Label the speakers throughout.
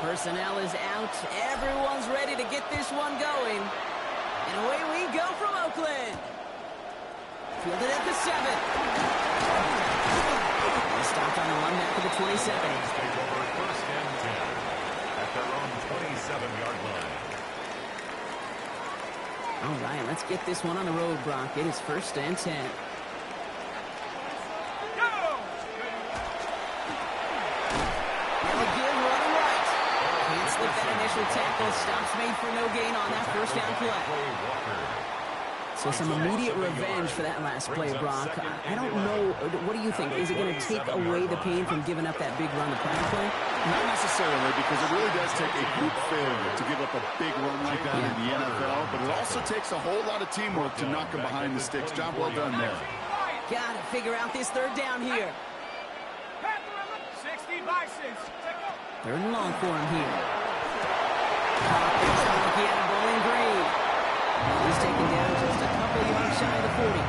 Speaker 1: Personnel is out. Everyone's ready to get this one going. And away we go from Oakland. Fielded at the 7. They stopped on the run back to the 27.
Speaker 2: Take over first and 10 at their own 27-yard line.
Speaker 1: All right, let's get this one on the road, Brock. It is first and 10. That initial tackle, stops made for no gain on that first down play. So some immediate revenge for that last play, Brock. I don't know, what do you think? Is it going to take away the pain from giving up that big run the prior play?
Speaker 3: Not necessarily, because it really does take a group failure to give up a big run like that in the NFL, but it also takes a whole lot of teamwork to knock him behind the sticks. Job well done there.
Speaker 1: Got to figure out this third down here.
Speaker 4: 60 by 6.
Speaker 1: Third and long for him here. He had a Bowling Green. He's taken down just a couple yards shy of the 40.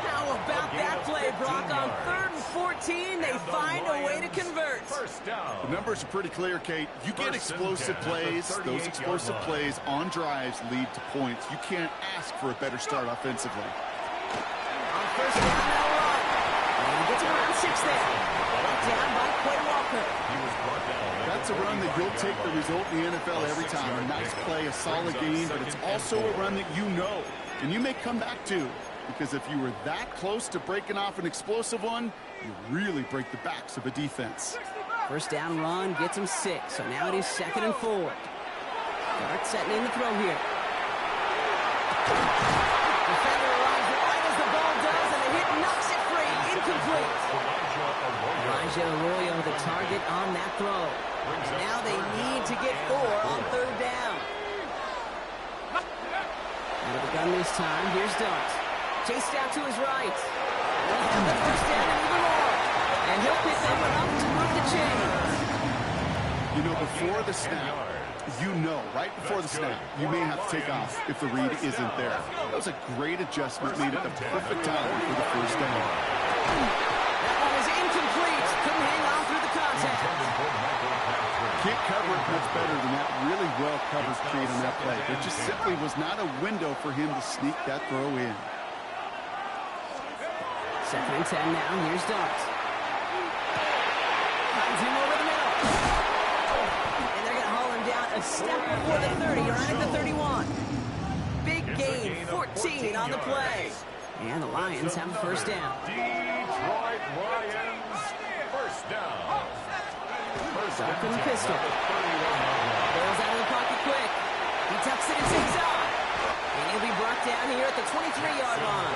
Speaker 1: How about that play, Brock? On 3rd and 14, they find a way to convert.
Speaker 2: First down.
Speaker 3: The numbers are pretty clear, Kate. You get explosive plays. Those explosive plays on drives lead to points. You can't ask for a better start offensively.
Speaker 1: On first down, now run. And he gets around 6 there. Down by Quay Walker.
Speaker 3: That's a run that you'll take the result in the NFL every time. A nice play, a solid game, but it's also a run that you know, and you may come back to, because if you were that close to breaking off an explosive one, you really break the backs of a defense.
Speaker 1: First down run gets him 6, so now it is 2nd and 4. Dart setting in the throw here. Defender arrives right as the ball does, and the hit knocks it free. Incomplete. Elijah Arroyo, the target on that throw. And now they need to get 4 on 3rd down. Out of the gun this time. Here's Dart. Chased out to his right. He'll have the first down and even more. And he'll pick up enough to move the chains.
Speaker 3: You know, before the snap, right before the snap, you may have to take off if the read isn't there. That was a great adjustment made at the perfect time for the first down.
Speaker 1: That one is incomplete. Couldn't hang on through the contact.
Speaker 3: Can't cover it much better than that really well-covered create on that play. There just simply was not a window for him to sneak that throw in.
Speaker 1: 2nd and 10 now. Here's Dart. Finds him over the middle. And they're going to haul him down a step before the 30, right at the 31. Big gain, 14 on the play. And the Lions have a first down.
Speaker 2: Detroit Lions, first down.
Speaker 1: Dart in the pistol. Ball's out of the pocket quick. He tucks it and takes off. And he'll be brought down here at the 23-yard line.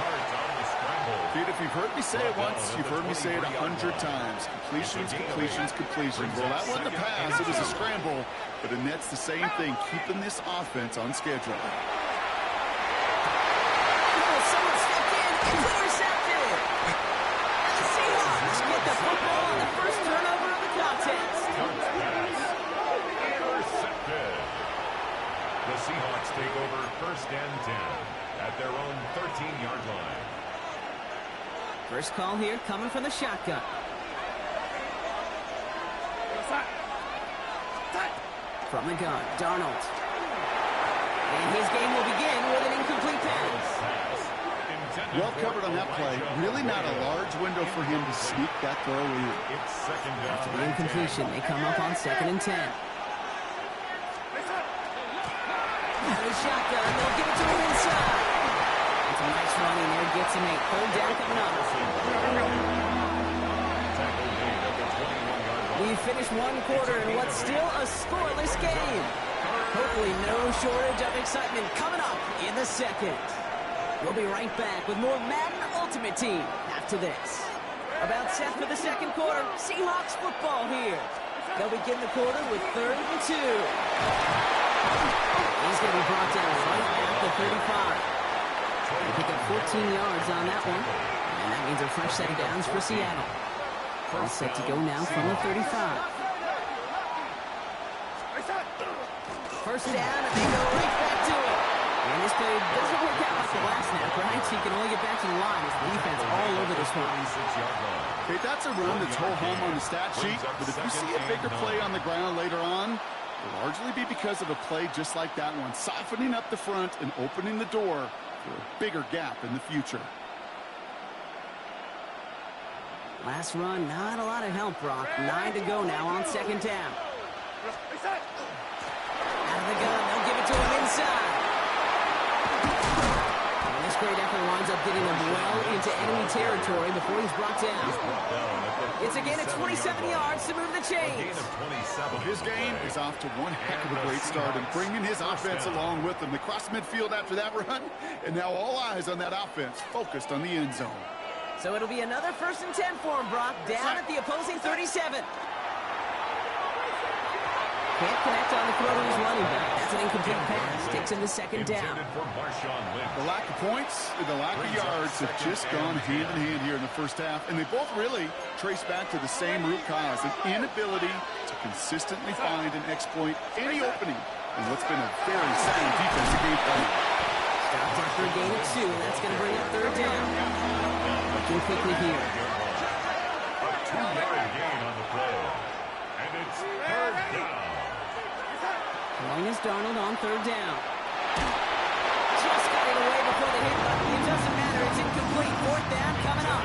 Speaker 3: Dude, if you've heard me say it once, you've heard me say it 100 times. Completions, completions, completions. Well, that wasn't a pass. It was a scramble. But it nets the same thing, keeping this offense on schedule.
Speaker 1: Someone stepped in. It's intercepted. And the Seahawks get the football on the first turnover of the contest.
Speaker 2: Intercepted. The Seahawks take over first and 10 at their own 13-yard line.
Speaker 1: First call here coming from the shotgun. From the gun, Darnold. And his game will begin with an incomplete pass.
Speaker 3: Well covered on that play. Really not a large window for him to sneak that throw in.
Speaker 1: After the incompletion, they come up on 2nd and 10. Out of the shotgun, they'll give it to him inside. It's a nice run in there, gets him 8. Hold down coming up. We finished one quarter in what's still a scoreless game. Hopefully no shortage of excitement coming up in the second. We'll be right back with more Madden Ultimate Team after this. About set for the second quarter, Seahawks football here. They'll begin the quarter with 3rd and 2. He's going to be brought down right at the 35. They pick up 14 yards on that one. And that means a fresh set of downs for Seattle. All set to go now from the 35. First down, and they go right back to it. And this play doesn't work out like the last snap, right? So you can only get back to the line. It's the defense all over this one.
Speaker 3: Okay, that's a run that's ho-hum on the stat sheet, but if you see a bigger play on the ground later on, it'll largely be because of a play just like that one, softening up the front and opening the door for a bigger gap in the future.
Speaker 1: Last run, not a lot of help, Brock. 9 to go now on second down. Out of the gun, they'll give it to him inside. And this great effort winds up getting him well into enemy territory before he's brought down. It's a gain of 27 yards to move the chains.
Speaker 3: His game is off to one heck of a great start and bringing his offense along with him. They cross midfield after that run, and now all eyes on that offense focused on the end zone.
Speaker 1: So it'll be another 1st and 10 for him, Brock, down at the opposing 37. Can't connect on the throw to his running back. That's an incomplete pass. Takes him to second down.
Speaker 3: The lack of points and the lack of yards have just gone hand in hand here in the first half, and they both really trace back to the same root cause, an inability to consistently find and exploit any opening in what's been a very sound defensive game plan.
Speaker 1: Stopped after a gain of 2, and that's going to bring up third down. Looking quickly here.
Speaker 2: A 2-yard gain on the play. And it's third down.
Speaker 1: Long as Darnold on third down. Just got it away before the hit button. It doesn't matter. It's incomplete. Fourth down coming up.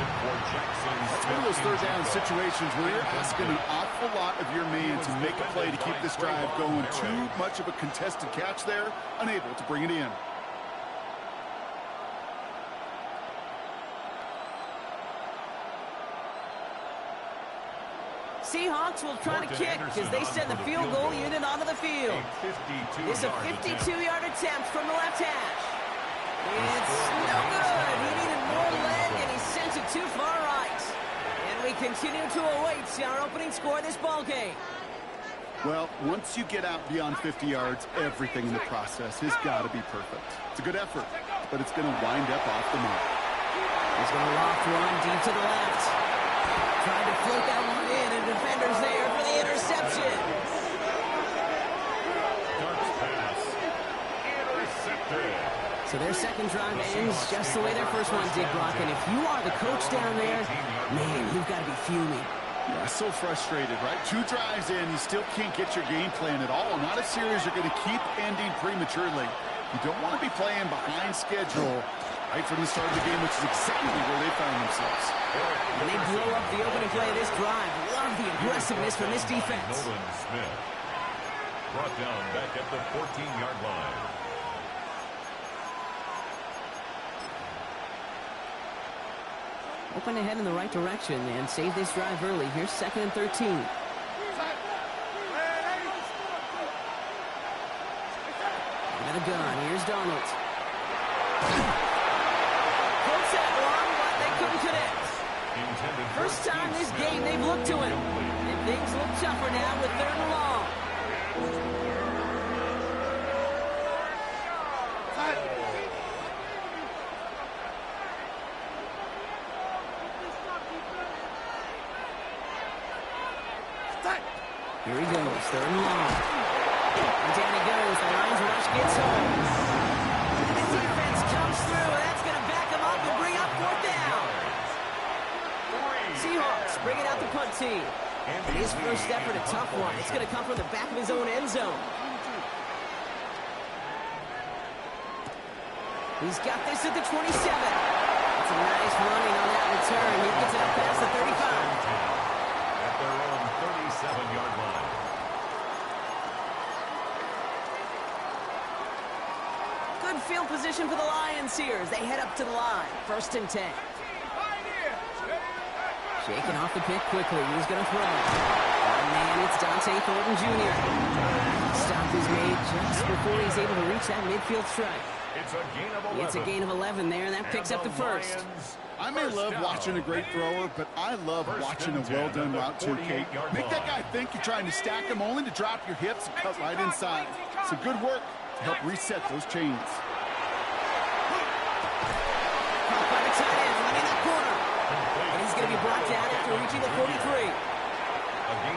Speaker 3: That's one of those third down situations where you're asking an awful lot of your man to make a play to keep this drive going. Too much of a contested catch there, unable to bring it in.
Speaker 1: Seahawks will try to kick as they send the field goal unit onto the field. It's a 52-yard attempt from the left hash. It's no good. He needed more leg, and he sent it too far right. And we continue to await our opening score of this ball game.
Speaker 3: Well, once you get out beyond 50 yards, everything in the process has got to be perfect. It's a good effort, but it's going to wind up off the mark.
Speaker 1: He's going to loft one deep to the left. Trying to float that one in, and defender's there for the interception. So their second drive ends just the way their first one did, Brock. And if you are the coach down there, man, you've got to be fuming.
Speaker 3: Yeah, so frustrated, right? 2 drives in, you still can't get your game plan at all. Not a series you're going to keep ending prematurely. You don't want to be playing behind schedule right from the start of the game, which is exactly where they found themselves.
Speaker 1: And they blow up the opening play of this drive. Love the aggressiveness from this defense.
Speaker 2: Nolan Smith brought down back at the 14-yard line.
Speaker 1: Open ahead in the right direction and save this drive early. Here's 2nd and 13. Out of the gun. Here's Darnold. Close that one, but they couldn't connect. First time this game they've looked to him. And things look tougher now with 3rd and long. Here he goes, 3rd and long. And down he goes. The Lions rush gets home. And the defense comes through, and that's going to back him up and bring up 4th down. Seahawks bringing out the punt team. And his first effort, a tough one. It's going to come from the back of his own end zone. He's got this at the 27. It's a nice running on that return. He gets it up past the 35.
Speaker 2: At their own 37-yard line.
Speaker 1: Good field position for the Lions here as they head up to the line. 1st and 10. Shaking off the pick quickly. He's going to throw. Oh, man, it's Dante Thornton Jr. Stop is made just before he's able to reach that midfield strike.
Speaker 2: It's a gain of 11.
Speaker 1: It's a gain of 11 there, and that picks up the first.
Speaker 3: I may love watching a great thrower, but I love watching a well-done route too, Kate. Make that guy think you're trying to stack him only to drop your hips and cut right inside. It's a good work to help reset those chains.
Speaker 1: Caught by the tight end, running that corner. And he's going to be brought down after reaching the 43.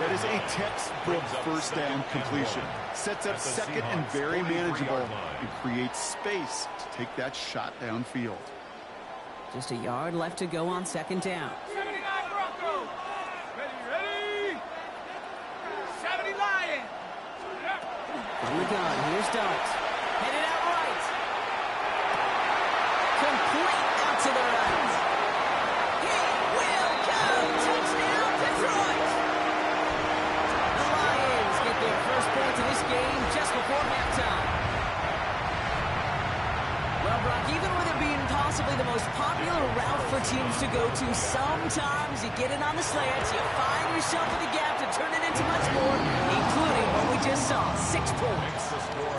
Speaker 3: That is a textbook first down completion. Sets up second and very manageable and creates space to take that shot downfield.
Speaker 1: Just a yard left to go on 2nd down. In the gun, here's Dart. Headed out right. Complete out to the right. He will go. Touchdown, Detroit. The Lions get their first point of this game just before halftime. Well, Brock, even with it being possibly the most popular route for teams to go to, sometimes you get it on the slants, you find yourself in the gap to turn it into much more, including what we just saw, 6 points.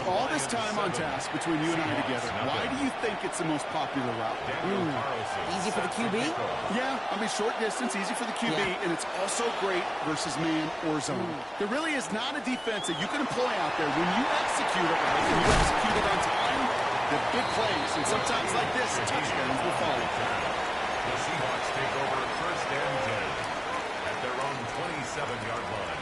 Speaker 3: All this time on task between you and I together, why do you think it's the most popular route?
Speaker 1: Easy for the QB?
Speaker 3: Yeah, I mean, short distance, easy for the QB, and it's also great versus man or zone. There really is not a defense that you can employ out there when you execute it right, and you execute it on time. The big plays, and sometimes like this, touchdowns will follow.
Speaker 2: The Seahawks take over first and 10 at their own 27-yard line.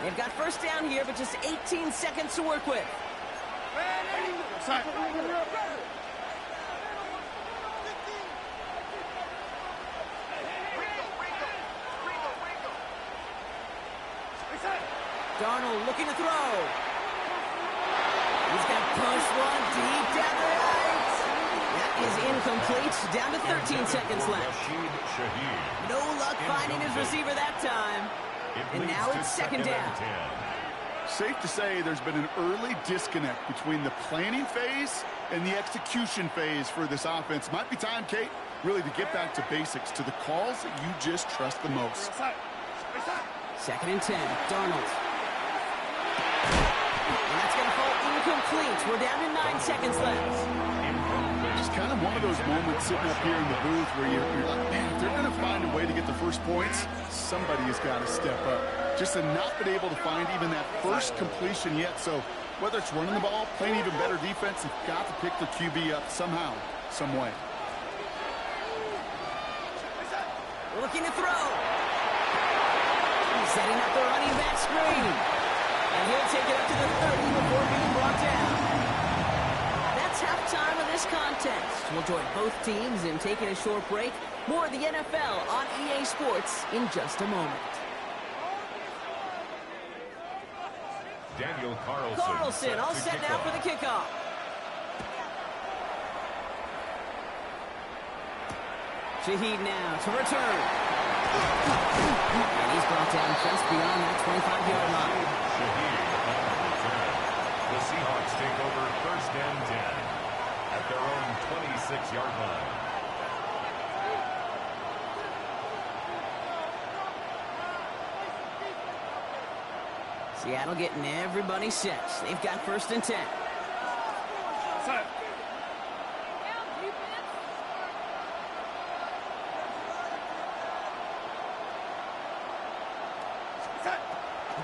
Speaker 1: They've got first down here, but just 18 seconds to work with. Darnold looking to throw. He's going to push one deep down the right. That is incomplete. Down to 13 seconds left. No luck finding his receiver that time. And now it's second down.
Speaker 3: Safe to say there's been an early disconnect between the planning phase and the execution phase for this offense. Might be time, Kate, really to get back to basics, to the calls that you just trust the most.
Speaker 1: Second and 10. Darnold. And that's going to fall incomplete. We're down to 9 seconds left.
Speaker 3: Just kind of one of those moments sitting up here in the booth where you're like, man, if they're going to find a way to get the first points, somebody has got to step up. Just to not been able to find even that first completion yet. So whether it's running the ball, playing even better defense, you've got to pick the QB up somehow, some way.
Speaker 1: Looking to throw. He's setting up the running back screen. And he'll take it up to the 30 before being brought down. That's halftime of this contest. We'll join both teams in taking a short break. More of the NFL on EA Sports in just a moment.
Speaker 2: Daniel
Speaker 1: Carlson all set now for the kickoff. Shaheed now to return. And he's brought down just beyond that 25-yard line.
Speaker 2: Shaheed on the return. The Seahawks take over first and 10 at their own 26-yard line.
Speaker 1: Seattle getting everybody set. They've got first and 10.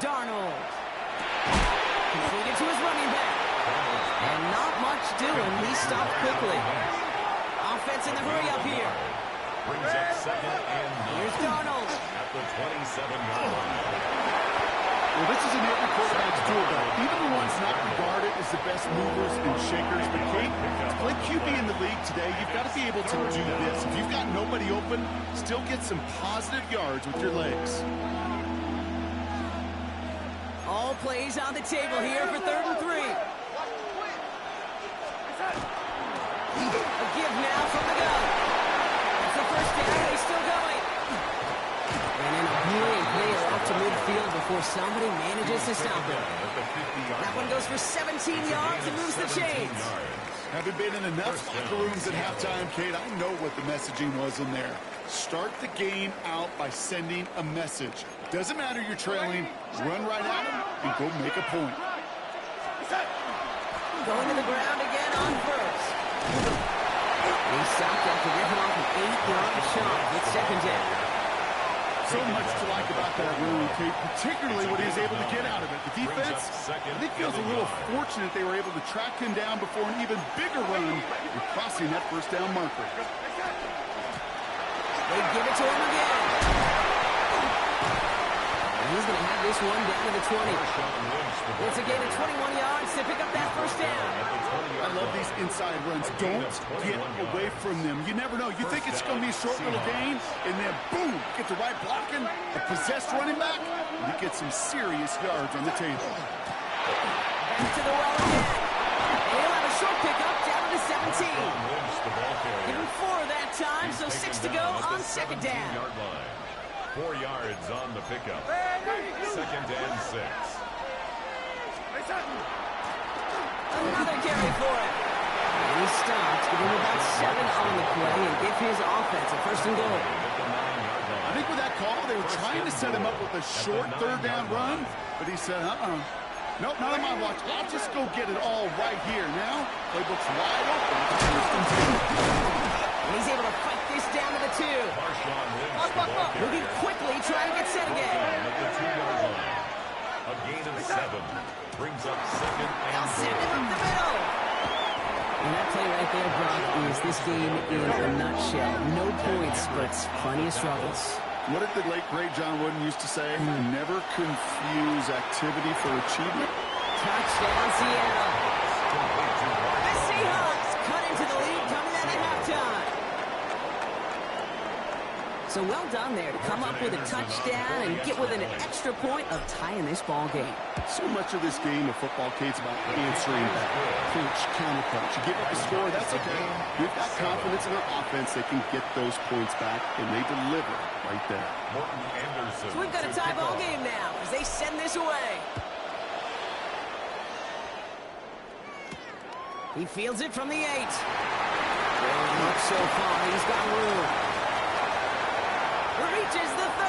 Speaker 1: Darnold. Completed to his running back. And not much doing. He stopped quickly. Offense in the hurry up here.
Speaker 2: Brings up second and 9.
Speaker 1: Here's Darnold.
Speaker 2: At the 27-yard line.
Speaker 3: Well, this is an every quarterback's tool belt. Even the ones not regarded as the best movers and shakers. But Kate, to play QB in the league today, you've got to be able to do this. If you've got nobody open, still get some positive yards with your legs.
Speaker 1: All plays on the table here for 3rd and 3. A give now from the gun. That's the first down. He's still going. And in a blink, they are up to midfield before somebody manages to stop him. That one goes for 17 yards and moves the chains.
Speaker 3: Having been in enough locker rooms at halftime, Kate, I know what the messaging was in there. Start the game out by sending a message. Doesn't matter you're trailing, run right at him and go make a point.
Speaker 1: Going to the ground again on first. He stopped after ripping off an 8-yard shot with second down.
Speaker 3: So much to like about that run, Kate, particularly what he was able to get out of it. The defense, I think, feels a little fortunate they were able to track him down before an even bigger run and crossing that first down marker.
Speaker 1: They give it to him again. He's going to have this one down to the 20. It's a gain of 21 yards to pick up that first down.
Speaker 3: I love these inside runs. Don't get away from them. You never know. You think it's going to be a short little gain, and then boom, get the right blocking, a possessed running back, and you get some serious yards on the table.
Speaker 1: Back to the well again. And he'll have a short pickup down to the 17. Give him 4 that time, so 6 to go on second down.
Speaker 2: 4 yards on the pickup. Second and 6.
Speaker 1: Another carry for him. And he stops, give him about 7 on the play, and give his offense a first and goal.
Speaker 3: I think with that call, they were trying to set him up with a short third down run, but he said, nope, not on my watch. I'll just go get it all right here. Now, playbook's wide open.
Speaker 1: And he's able to fight this down to the 2. Moving quickly, trying to get set again.
Speaker 2: A gain of 7 brings up second
Speaker 1: They'll
Speaker 2: and
Speaker 1: send him up the middle. And that play right there, Brock, is this game in a nutshell. No points, but plenty of struggles.
Speaker 3: What did the late, great John Wooden used to say? Never confuse activity for achievement.
Speaker 1: Touchdown, Seattle. The Seahawks cut into the lead coming out at halftime. So well done there to come up with a touchdown and get within an extra point of tying this ball game.
Speaker 3: So much of this game of football, Kate's about answering back. Punch, counterpunch. You give up the score, that's okay. We've got confidence in our offense. They can get those points back, and they deliver right there.
Speaker 1: So we've got a tie ball game now as they send this away. He fields it from the 8. Going up so far, he's got room. Reaches the 30.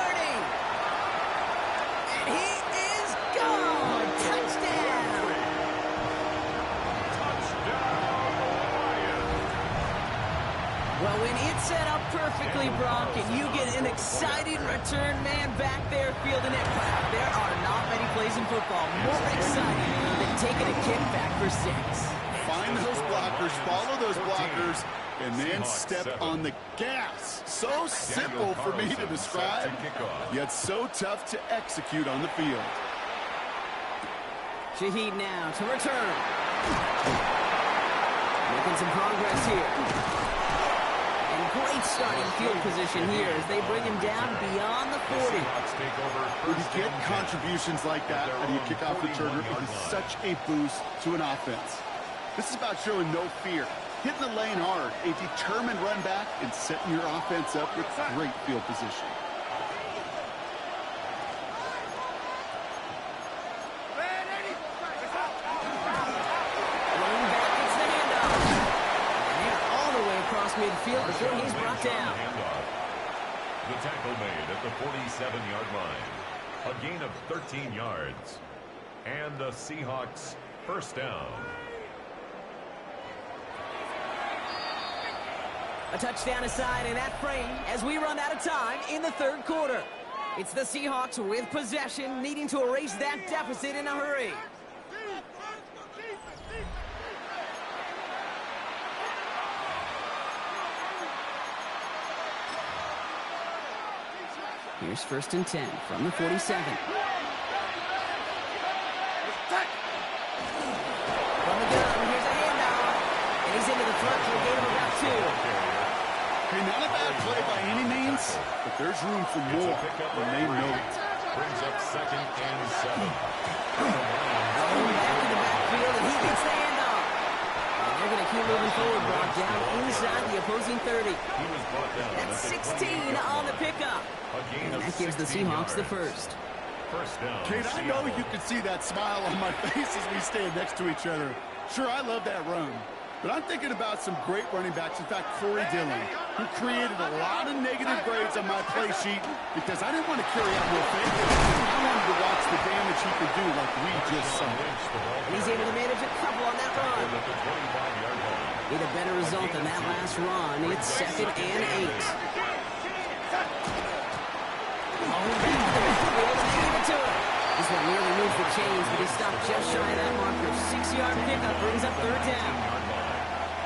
Speaker 1: And he is gone. Touchdown. Well, when it's set up perfectly, Brock, and you get an exciting return man back there fielding it, there are not many plays in football more exciting than taking a kick back for 6.
Speaker 3: Find those blockers, follow those blockers, and then step on the gas. So simple for me to describe, yet so tough to execute on the field.
Speaker 1: Shaheed now to return. Making some progress here. And great starting field position here as they bring him down beyond the 40.
Speaker 3: When you get contributions like that out of your kickoff returner, it is such a boost to an offense. This is about showing no fear, hitting the lane hard, a determined run back, and setting your offense up with great field position.
Speaker 1: Running back gets the handoff. And they're all the way across midfield before he's brought down.
Speaker 2: The tackle made at the 47-yard line. A gain of 13 yards. And the Seahawks first down.
Speaker 1: A touchdown aside in that frame as we run out of time in the third quarter. It's the Seahawks with possession, needing to erase that deficit in a hurry. Here's 1st and 10 from the 47. From the gun, here's a handoff. And he's into the front for a gain of about 2.
Speaker 3: Okay, not a bad play by any means, but there's room for more, and they know it.
Speaker 2: Brings up second and 7.
Speaker 1: Going back to the backfield, and he gets the handoff. And they're going to keep moving forward, Brock, down inside the opposing 30. That's 16 on the pickup. And that gives the Seahawks the first.
Speaker 3: Kate, I know you can see that smile on my face as we stand next to each other. Sure, I love that run. But I'm thinking about some great running backs. In fact, Corey Dillon, who created a lot of negative grades on my play sheet because I didn't want to carry out no fake. I wanted to watch the damage he could do like we just saw.
Speaker 1: And he's able to manage a couple on that run. Need a better result than that last run. It's 2nd and 8. This one nearly moves the chains, but he stopped just shy of that marker. 6-yard pickup brings up 3rd down.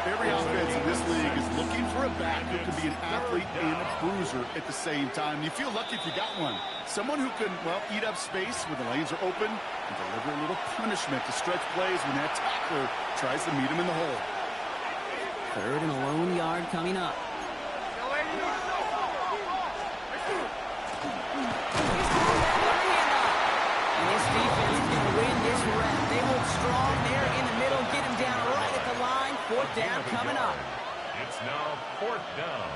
Speaker 3: Every offense in this league is looking for a back who can be an athlete and a bruiser at the same time. You feel lucky if you got one. Someone who can, well, eat up space when the lanes are open and deliver a little punishment to stretch plays when that tackler tries to meet him in the hole.
Speaker 1: 3rd and a lone yard coming up. And this defense is going to win this rep. They hold strong there in the middle, get him down right at the line. 4th down coming up.
Speaker 2: It's now 4th down.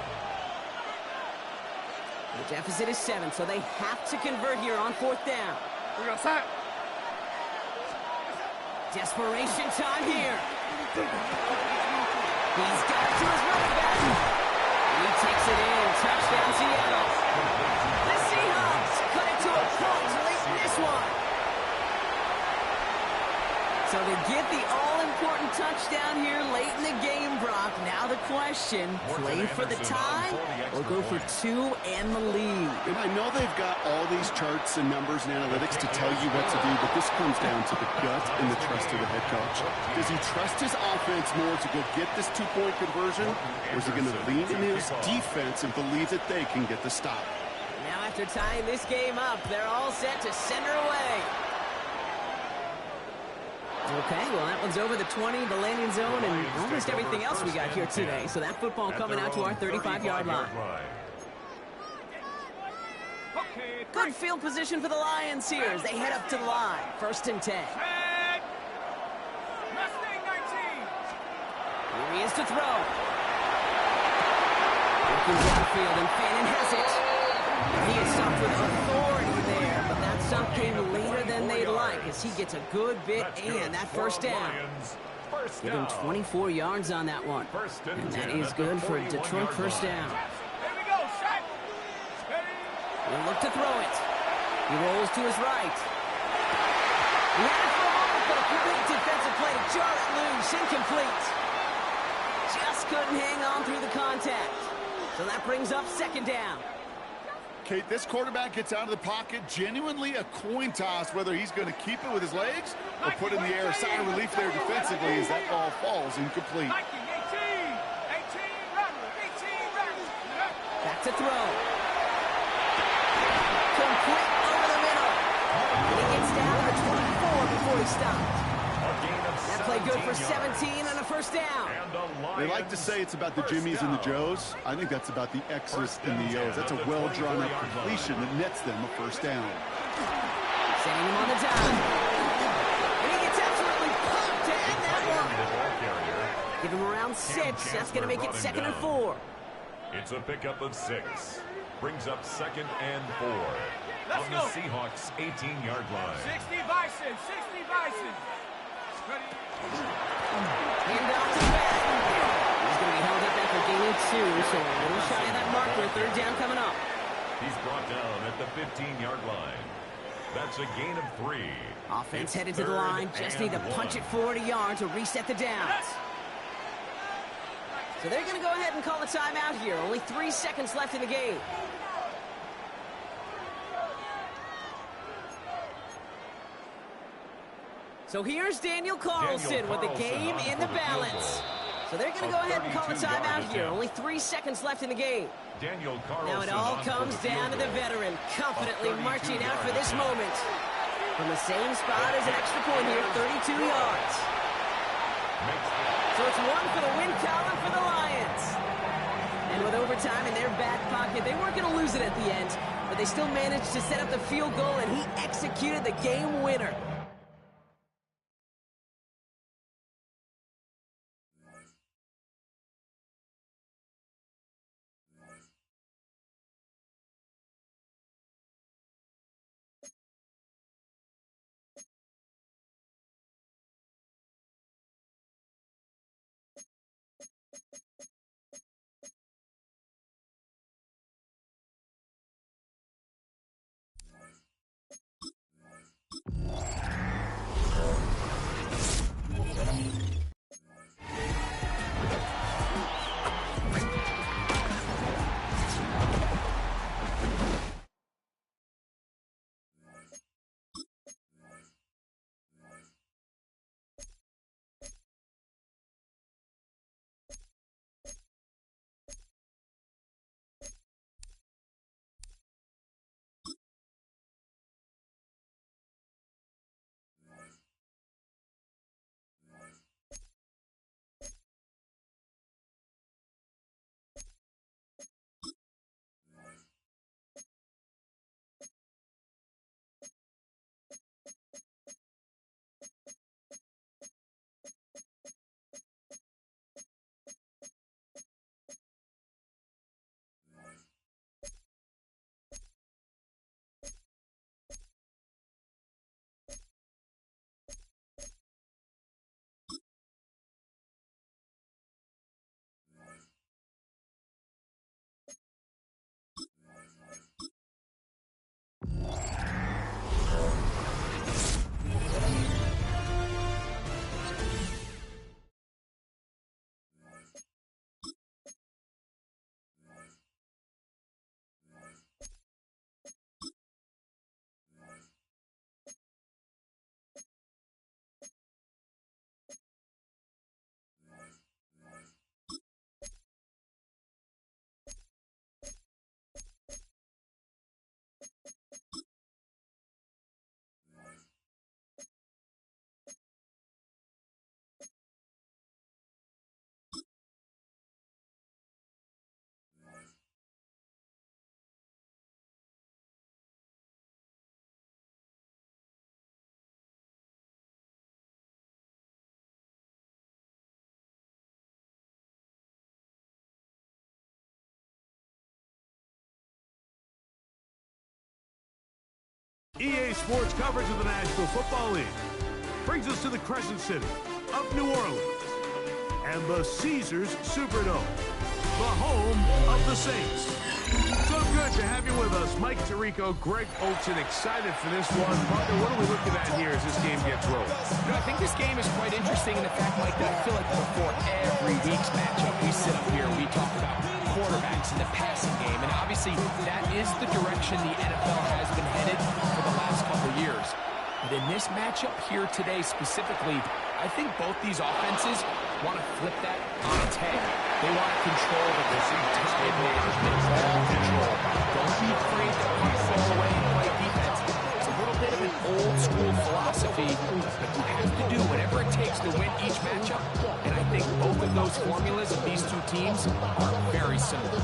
Speaker 1: The deficit is 7, so they have to convert here on 4th down. Desperation time here. He's got it to his running back. He takes it in. Touchdown, Seattle. The Seahawks cut it to a point late in this one. So to get the all-important touchdown here late in the game, Brock, now the question, play for the tie or go for 2 and the lead?
Speaker 3: And I know they've got all these charts and numbers and analytics to tell you what to do, but this comes down to the gut and the trust of the head coach. Does he trust his offense more to go get this 2-point conversion, or is he going to lean in his defense and believe that they can get the stop?
Speaker 1: Now after tying this game up, they're all set to send her away. Okay, well, that one's over the 20, the landing zone, and almost everything else we got here today. So that football coming out to our 35-yard line. Good field position for the Lions here as they head up to the line. 1st and 10. Here he is to throw. Looking downfield, and Fannin has it. He is stopped with authority there, but that stop came later than they'd like as he gets a good bit and that 1st down. Give him 24 yards on that one. And that is good for Detroit 1st down. He'll look to throw it. He rolls to his right. He had it for a moment, but a complete defensive play to jar it loose. Incomplete. Just couldn't hang on through the contact. So that brings up 2nd down.
Speaker 3: Kate, this quarterback gets out of the pocket, genuinely a coin toss whether he's going to keep it with his legs or put in the air. A sigh of relief there defensively as that ball falls incomplete.
Speaker 1: Back to throw. Complete over the middle. He gets down to the 24 before he stopped. That play good for 17 and a 1st down.
Speaker 3: They like to say it's about the Jimmies and the Joes. I think that's about the X's and the O's. That's a well-drawn-up completion that nets them a 1st down.
Speaker 1: Sending him on the down. And he gets absolutely pumped to end that one. Give him around 6. That's going to make it 2nd and 4.
Speaker 2: It's a pickup of 6. Brings up 2nd and 4. On the Seahawks' 18-yard line.
Speaker 4: 60 Bison, 60 Bison.
Speaker 1: Hand off to the back. He's going to be held up after gaining 2, so a little shy of that marker. 3rd down coming up.
Speaker 2: He's brought down at the 15-yard line. That's a gain of 3.
Speaker 1: Offense headed to the line. Just need to punch it 40 yards to reset the downs. So they're going to go ahead and call a timeout here. Only 3 seconds left in the game. So here's Daniel Carlson with the game in the balance. So they're going to go ahead and call a timeout here. Only 3 seconds left in the game. Now it all comes down to the veteran, confidently marching out for this moment. From the same spot as an extra point here, 32 yards. So it's 1 for the win column for the Lions. And with overtime in their back pocket, they weren't going to lose it at the end, but they still managed to set up the field goal, and he executed the game winner.
Speaker 5: EA Sports coverage of the National Football League brings us to the Crescent City of New Orleans and the Caesars Superdome, the home of the Saints. So good to have you with us. Mike Tirico, Greg Olsen, excited for this one. Partner, what are we looking at here as this game gets rolling?
Speaker 6: I think this game is quite interesting in the fact, Mike, that I feel like before every week's matchup, we sit up here and we talk about quarterbacks in the passing game. And obviously, that is the direction the NFL has been headed for the last couple of years. But in this matchup here today specifically, I think both these offenses want to flip that on its head. They want to control the time management, ball control. Don't be afraid to punt the ball away and play defense. It's a little bit of an old school philosophy, but you have to do whatever it takes to win each matchup. And I think both of those formulas of these two teams are very similar.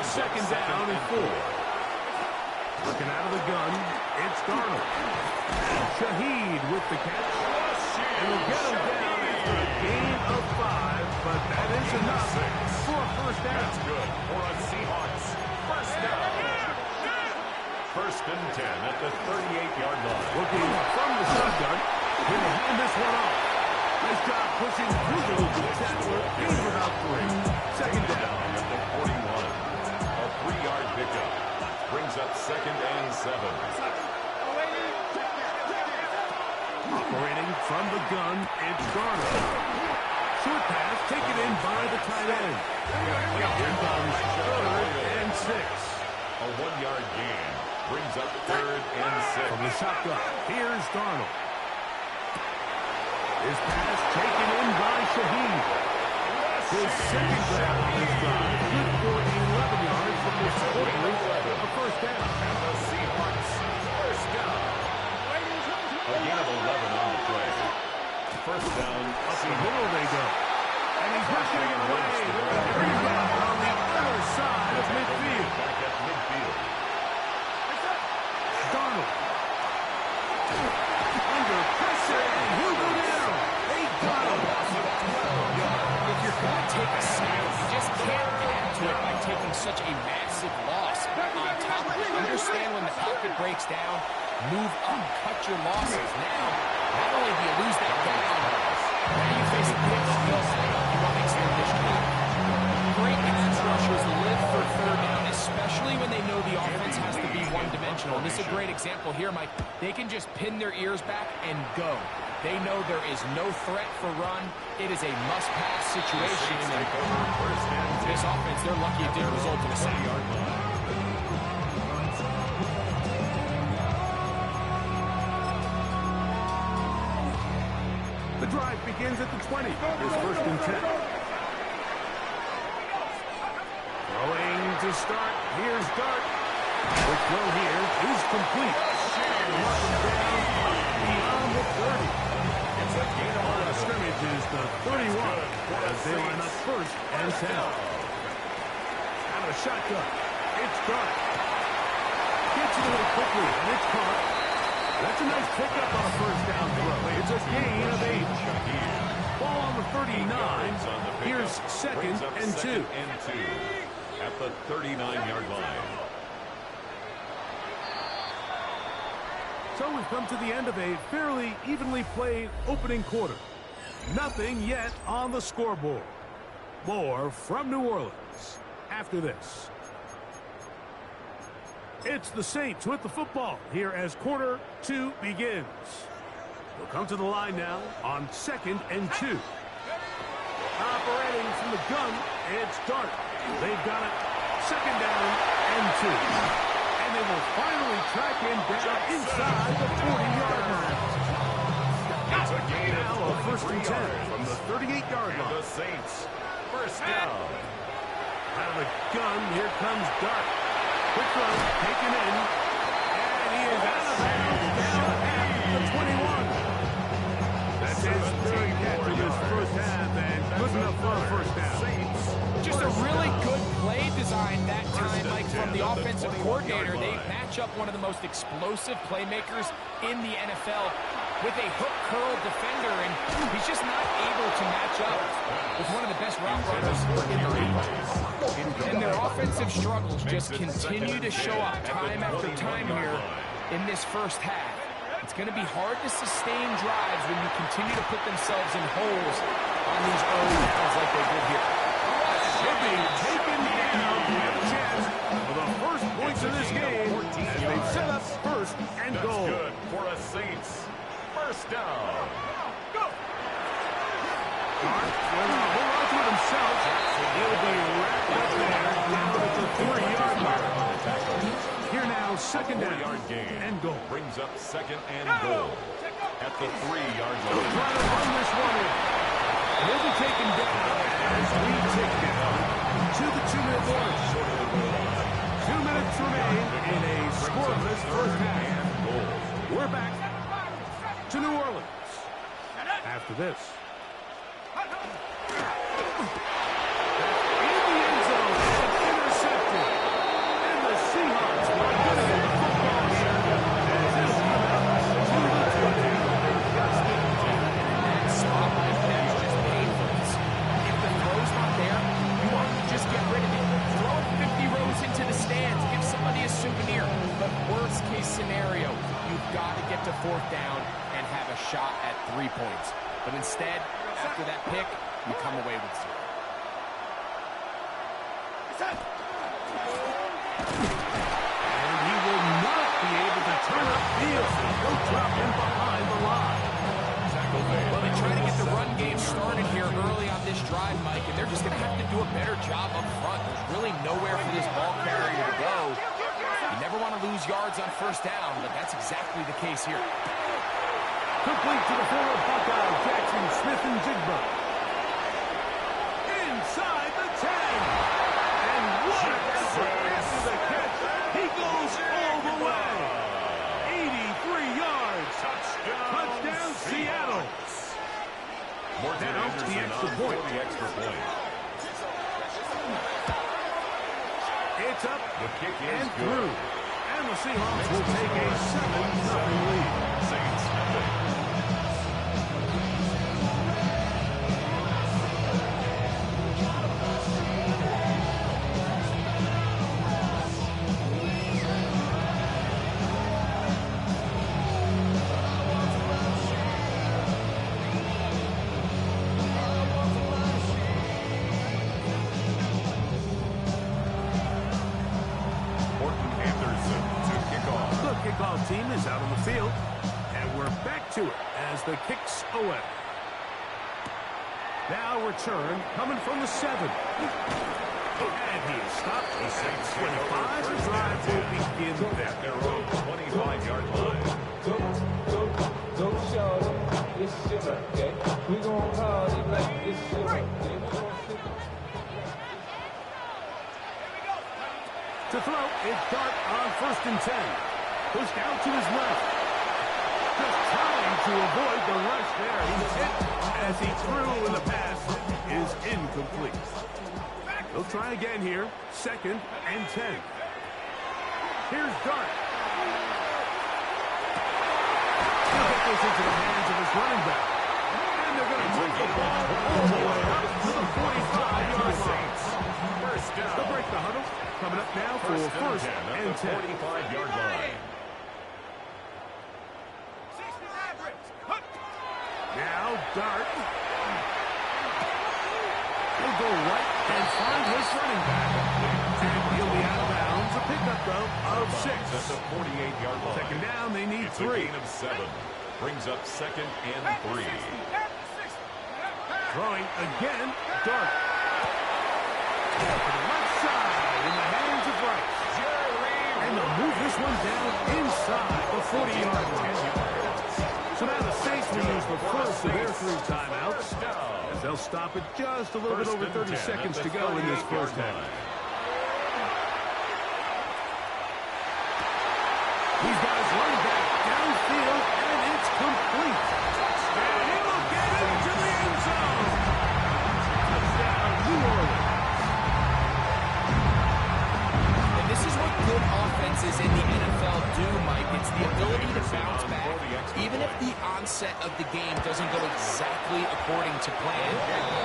Speaker 5: Second down and 4. Looking out of the gun, it's Darnold. Shaheed with the catch. And we'll get him down after a gain of 5, but that is enough for a first down.
Speaker 2: That's good for a Seahawks first down. First and 10 at the 38-yard line.
Speaker 5: Looking from the shotgun. Going to hand this one off. Nice job pushing through the loop tackler. Gain of about 3. Second down
Speaker 2: at the 41. 3-yard pickup. Brings up second and 7.
Speaker 5: Operating from the gun, it's Darnold. Short pass taken in by the tight end. Here comes third and 6.
Speaker 2: A 1-yard gain. Brings up third and 6.
Speaker 5: From the shotgun, here's Darnold. His pass taken in by Shaheed. His second down on this drive. Good for 11 yards from this quarterly. A first down.
Speaker 2: And the Seahawks first down. A gain of 11 on the play. First down.
Speaker 5: Up the middle they go. And he's rushing it away. Rebound on the other side of midfield.
Speaker 2: Back at midfield.
Speaker 5: Darnold. Under pressure. And he'll go down. They got him.
Speaker 6: If you're going to take a sack, you just can't add to it by taking such a massive loss on top of it. Understand when the pocket breaks down, move up, cut your losses. Now, not only do you lose that down, now you face a pitch, still set up, you want to make some additional. Great pass rushers live for third down, especially when they know the offense has to be one-dimensional. And this is a great example here, Mike. They can just pin their ears back and go. They know there is no threat for run. It is a must-pass situation. And this offense, they're lucky it didn't result in a sack.
Speaker 5: The drive begins at the 20. It's first and 10. Throwing to start. Here's Dart. The throw here is complete. Mark him down beyond the 30. On the scrimmage is the 31 as they line up first and 10. Out of shotgun. It's Dart. Gets it away quickly, and it's caught. That's a nice pickup on a first down throw. It's a gain of 8. Ball on the 39. Here's second and 2.
Speaker 2: At the 39-yard line.
Speaker 5: So we've come to the end of a fairly evenly played opening quarter. Nothing yet on the scoreboard. More from New Orleans after this. It's the Saints with the football here as quarter 2 begins. They'll come to the line now on second and 2. Operating from the gun, it's Dart. They've got it. Second down and 2. And they will finally track him down inside the 40-yard line.
Speaker 2: It's a gain
Speaker 5: Now a
Speaker 2: of
Speaker 5: first and 10 from the 38-yard line.
Speaker 2: The Saints first down.
Speaker 5: Out of the gun, here comes Dart. Quick throw, taken in. And he is out of bounds down at the 21. That's his third catch of this first half.
Speaker 6: from the offensive coordinator. They match up one of the most explosive playmakers in the NFL with a hook curl defender, and he's just not able to match up with one of the best route runners in the league. And their offensive struggles just continue to show up time after time here in this first half. It's going to be hard to sustain drives when you continue to put themselves in holes on these early downs like they did here.
Speaker 5: Should be taken down with a chance for the first points of this game as they set up first and goal.
Speaker 2: That's good for a Saints. First down. Go.
Speaker 5: Hart will hold on to it himself. He'll be wrapped up there down at the 3-yard line. Here now, second down and goal.
Speaker 2: Brings up second and goal at the 3-yard line.
Speaker 5: He'll try to run this one in. He'll be taken down as we take down to the 2-minute warning. 2 minutes remain in a scoreless first half. We're back to New Orleans after this. In the end zone, intercepted. And the Seahawks are going to get the football here as this comes out to the 20.
Speaker 6: That spot like that is just painful. If the throw's not there, you want to just get rid of it. Throw 50 rows into the stands. Give somebody a souvenir. But worst case scenario, you've got to get to fourth down and have a shot at 3 points. But instead, after that pick, you come away with 0.
Speaker 5: And he will not be able to turn upfield. He'll drop him behind the line.
Speaker 6: Well, they try to get the run game started here early on this drive, Mike, and they're just going to have to do a better job up front. There's really nowhere for this ball carrier to go. You never want to lose yards on first down, but that's exactly the case here.
Speaker 5: Complete to the former Buckeye, Jackson Smith-Njigba. Inside the 10. And what a effort after the catch. He goes all the way. 83 yards. Touchdown Seattle. Now the extra point. It's up
Speaker 2: The kick is
Speaker 5: and
Speaker 2: good.
Speaker 5: through. And the Seahawks will take a 7-0 lead.
Speaker 2: Saints have it.
Speaker 5: Kickoff team is out on the field, and we're back to it as the kick's away. Now return coming from the 7. And he is stopped. The Saints 25. The drive will begin
Speaker 2: At their own 25-yard line.
Speaker 7: Go show them it's your birthday. We gon' party like it's your birthday.
Speaker 5: To throw, it's Dart on 1st and 10. Pushed out to his left. Just trying to avoid the rush there. He's hit as he threw, and the pass is incomplete. He'll try again here. 2nd and 10. Here's Dart. He'll get this into the hands of his running back. And they're going to take the ball all the way up to the 45-yard line.
Speaker 2: First down.
Speaker 5: They'll break the huddle. Coming up now for 1st and 10.
Speaker 2: 45-yard line.
Speaker 5: Now Dart. He'll go right and find his running back. And he'll be out of bounds. A pickup, though, of 6.
Speaker 2: At the 48-yard line.
Speaker 5: 2nd down, they need
Speaker 2: It's
Speaker 5: 3.
Speaker 2: a gain of 7. Brings up 2nd and 3.
Speaker 5: Throwing again, Dart. To the left side in the hands of Rice. And they'll move this one down inside the 40-yard line. So now the Saints will use the first of their 3 timeouts, as they'll stop it just a little bit over 30 seconds to go in this first half. These guys running back downfield, and it's complete. And he will get into the end zone. Touchdown, New Orleans.
Speaker 6: And this is offenses in the NFL do, Mike. It's the ability to bounce back, even if the onset of the game doesn't go exactly according to plan.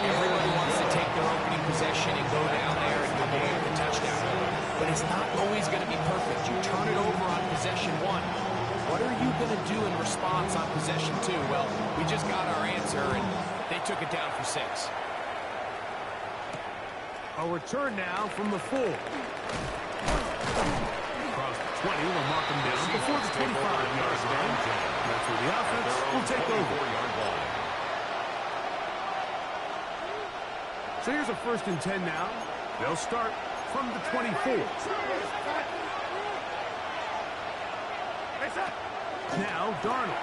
Speaker 6: Everybody wants to take their opening possession and go down there and come away with a touchdown. But it's not always going to be perfect. You turn it over on possession 1. What are you going to do in response on possession 2? Well, we just got our answer, and they took it down for 6.
Speaker 5: A return now from the 4. Across the 20, they'll mark them down before the 25-yard line. That's where the offense will take over. So here's a 1st and 10 now. They'll start from the 24. Now, Darnold.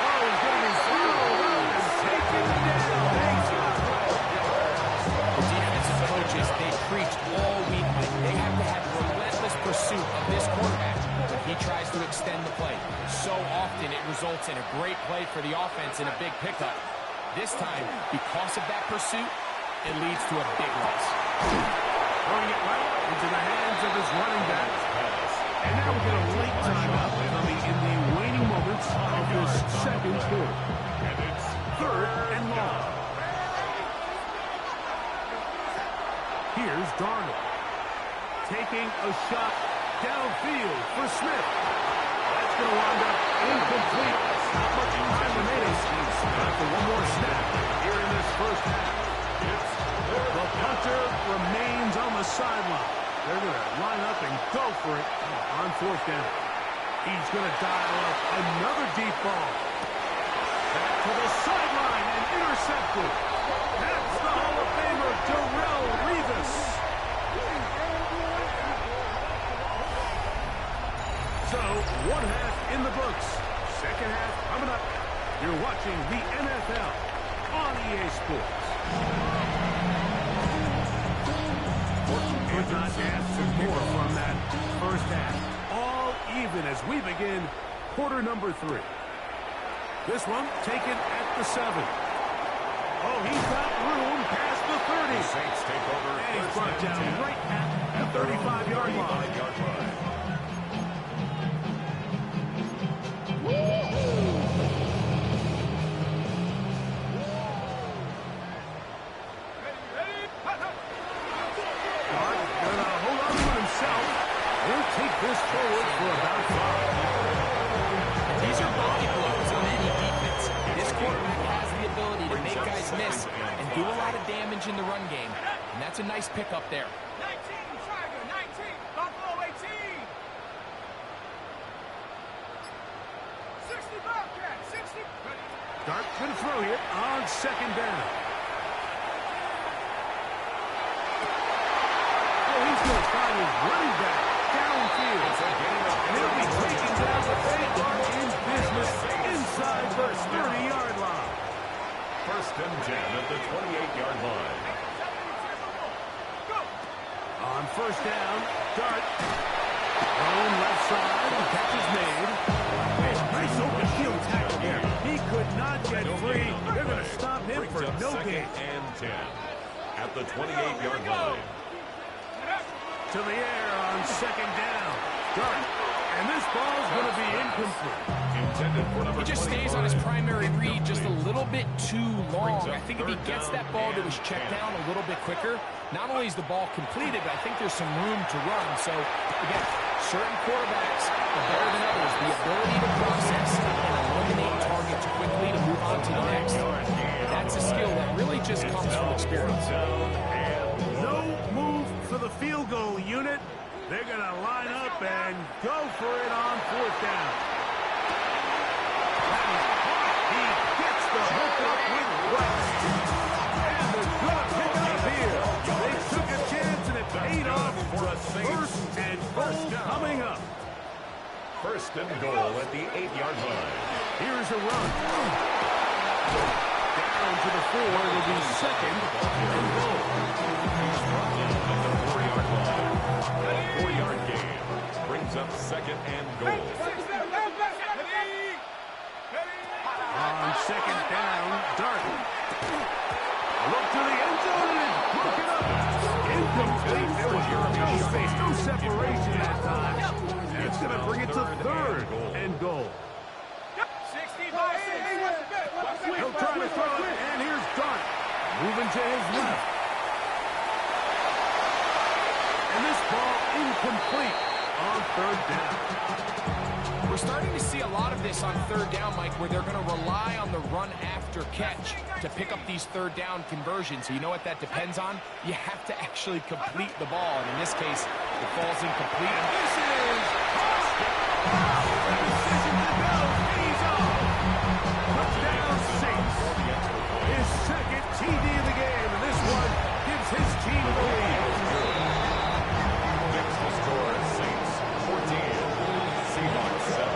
Speaker 5: Oh, he's going to be fouled and taken down.
Speaker 6: The defensive coaches, they preached all week. They have to have relentless pursuit of this quarterback when he tries to extend the play. So often it results in a great play for the offense and a big pickup. This time, because of that pursuit, it leads to a big loss.
Speaker 5: Throwing it right into the hands of his running back. And now we get a late timeout coming in the waning moments of this 2nd quarter. And it's 3rd and long. Here's Darnold. Taking a shot downfield for Smith. That's going to wind up incomplete. Not much time remaining. Time for one more snap here in this 1st half. The punter remains on the sideline. They're going to line up and go for it on 4th down. He's going to dial up another deep ball. Back to the sideline and intercepted. That's the Hall of Famer, Darrelle Revis. So, 1 half in the books. 2nd half coming up. You're watching the NFL on EA Sports. Could not ask for more from that 1st half. All even as we begin quarter number 3. This one taken at the 7. Oh, he's got room past the 30.
Speaker 2: Saints take over.
Speaker 5: And he's brought down right at the 35-yard line. This forward for about 5.
Speaker 6: These are body blows on any defense. This quarterback has the ability to make guys miss and do a lot of damage in the run game. And that's a nice pickup there.
Speaker 4: 19, Tiger, 19, Buffalo 18. 60 Bobcat, 60.
Speaker 5: Dart going to throw here on 2nd down. Oh, he's going to find his running back downfield. And he'll be taken down, but they are in business inside the 30-yard line.
Speaker 2: 1st and 10 at the 28-yard line.
Speaker 5: On 1st down, Dart. Thrown left side, the catch is made. Nice open field tackle there. He could not get free. They're going to stop him for no gain.
Speaker 2: 2nd and 10 at the 28-yard line.
Speaker 5: To the air on 2nd down. Dart. And this ball's going to be incomplete.
Speaker 6: He just stays on his primary read just a little bit too long. I think if he gets that ball to his check down a little bit quicker, not only is the ball completed, but I think there's some room to run. So, again, certain quarterbacks are better than others. The ability to process and eliminate targets quickly to move on to the next. That's a skill that really just comes from experience.
Speaker 5: No move for the field goal unit. They're going to line up and go for it on 4th down. He gets the hook up with right. And they're going to pick it up here. They took a chance and it paid off. The 1st and goal coming up.
Speaker 2: 1st and goal at the 8-yard line.
Speaker 5: Here's a run. Down to the 4. It'll be 2nd and goal.
Speaker 2: At the 4-yard line. A 4-yard gain brings up 2nd and goal.
Speaker 5: On 2nd down, Dart. Look to the end zone and it's broken up. Incomplete. There was no space, no separation that time. It's going to bring it to third and goal.
Speaker 4: 60 by 6.
Speaker 5: He'll try to throw it, and here's Dart. Moving to his left. And this ball incomplete on third down.
Speaker 6: We're starting to see a lot of this on third down, Mike, where they're going to rely on the run after catch to pick up these third down conversions. So you know what that depends on? You have to actually complete the ball. And in this case, it falls incomplete.
Speaker 5: And this is the decision to go. He's off. Touchdown Saints. His second TD of the game, and this one gives his team the lead.
Speaker 2: Fix the score. Saints 14, Seahawks 7.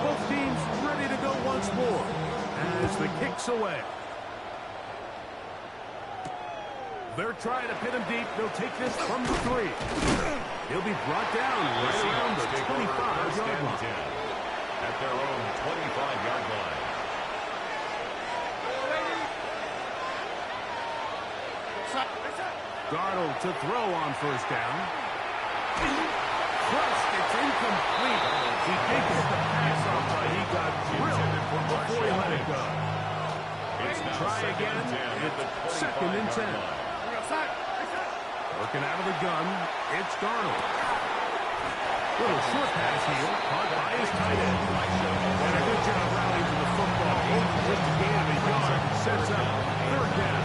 Speaker 5: Both teams ready to go once more as the kick's away. They're trying to pin him deep. They'll take this from the 3. He'll be brought down right around the 25-yard line.
Speaker 2: At their own 25-yard line.
Speaker 5: Darnold to throw on first down. Crushed, it's incomplete. He did get the pass off, but he got drilled before he let it go. Try again. It's second and 10. Working out of the gun, it's Darnold. Little short pass here, caught by his tight end. And a good job rallying to the football. Just a gain of a yard. Sets up third down.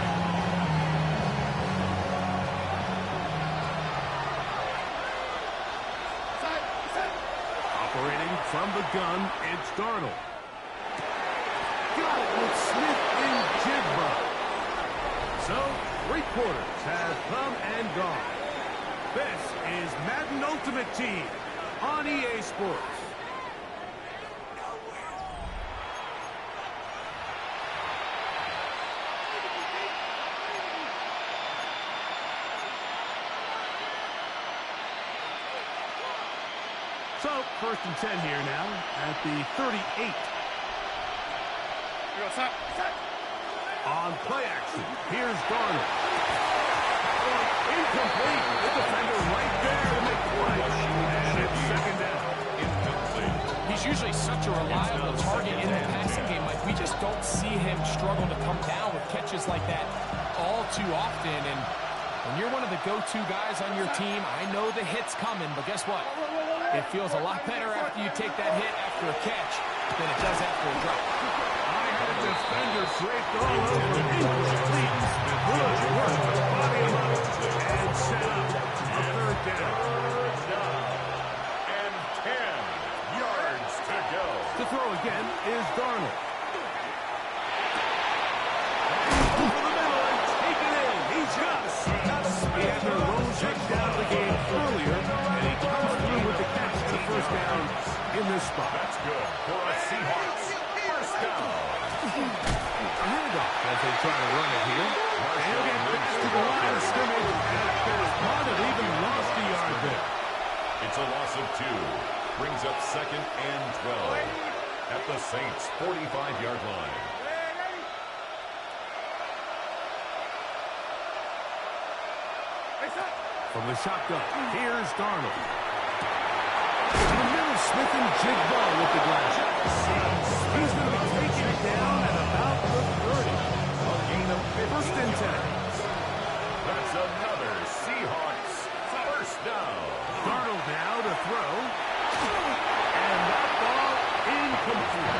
Speaker 5: Operating from the gun, it's Darnold. Got it with Smith and Jigba. So, 3 quarters have come and gone. This is Madden Ultimate Team on EA Sports. So, first and 10 here now at the 38. On play action, here's Darnold. Incomplete. The defender right there to make the play. And it's second down.
Speaker 6: He's usually such a reliable target in the passing game. Like, we just don't see him struggle to come down with catches like that all too often. And when you're one of the go-to guys on your team, I know the hit's coming, but guess what? It feels a lot better after you take that hit after a catch than it does after a drop.
Speaker 5: Defender draped all over. Incomplete. Good work to body him up and set up a third down.
Speaker 2: And 10 yards to go.
Speaker 5: To throw again is Darnold. Over the middle and take it in. He's got it. He had the lone touchdown of the game earlier, and he comes through with the catch for the first down in this spot.
Speaker 2: That's good for a Seahawks first down.
Speaker 5: A handoff as they try to run it here. And he'll get back to the line of scrimmage and might have even lost the yard there.
Speaker 2: It's a loss of 2. Brings up second and 12 at the Saints' 45-yard line.
Speaker 5: From the shotgun, here's Darnold. In the middle, Smith and Jigba with the glass. He's going to be taken down at about the 30.
Speaker 2: A gain of 15
Speaker 5: First and 10.
Speaker 2: That's another Seahawks first down.
Speaker 5: Darnold now to throw. And that ball incomplete.